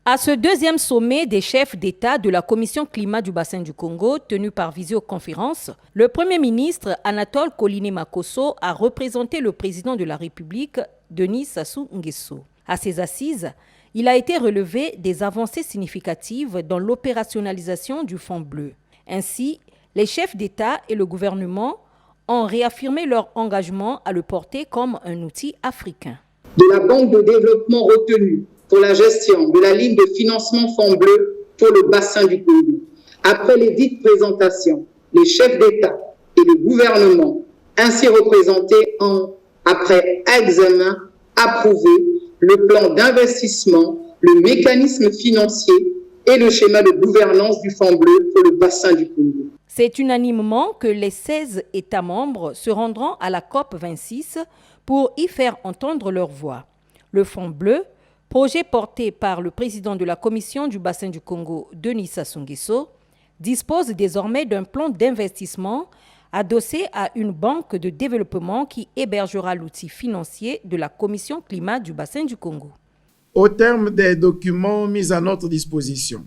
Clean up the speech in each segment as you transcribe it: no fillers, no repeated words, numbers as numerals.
À ce deuxième sommet des chefs d'État de la Commission climat du bassin du Congo, tenu par visioconférence, le Premier ministre Anatole Koliné-Makosso a représenté le président de la République, Denis Sassou Nguesso. À ces assises, il a été relevé des avancées significatives dans l'opérationnalisation du Fonds bleu. Ainsi, les chefs d'État et le gouvernement ont réaffirmé leur engagement à le porter comme un outil africain. De la banque de développement retenue pour la gestion de la ligne de financement Fonds bleu pour le bassin du Congo. Après les dites présentations, les chefs d'État et le gouvernement ainsi représentés ont, après examen, approuvé le plan d'investissement, le mécanisme financier et le schéma de gouvernance du Fonds bleu pour le bassin du Congo. C'est unanimement que les 16 États membres se rendront à la COP26 pour y faire entendre leur voix. Le Fonds bleu, projet porté par le président de la Commission du bassin du Congo, Denis Sassou Nguesso, dispose désormais d'un plan d'investissement adossé à une banque de développement qui hébergera l'outil financier de la Commission climat du bassin du Congo. Au terme des documents mis à notre disposition,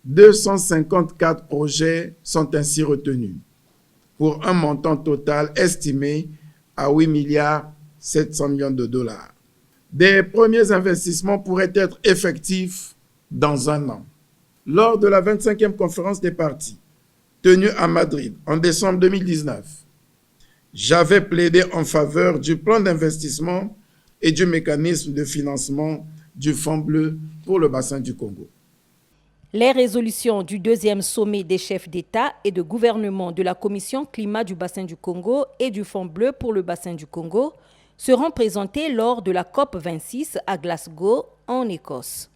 254 projets sont ainsi retenus, pour un montant total estimé à 8 milliards 700 millions de dollars. Des premiers investissements pourraient être effectifs dans un an. Lors de la 25e conférence des partis, tenue à Madrid en décembre 2019, j'avais plaidé en faveur du plan d'investissement et du mécanisme de financement du Fonds bleu pour le bassin du Congo. Les résolutions du deuxième sommet des chefs d'État et de gouvernement de la Commission climat du bassin du Congo et du Fonds bleu pour le bassin du Congo seront présentées lors de la COP26 à Glasgow, en Écosse.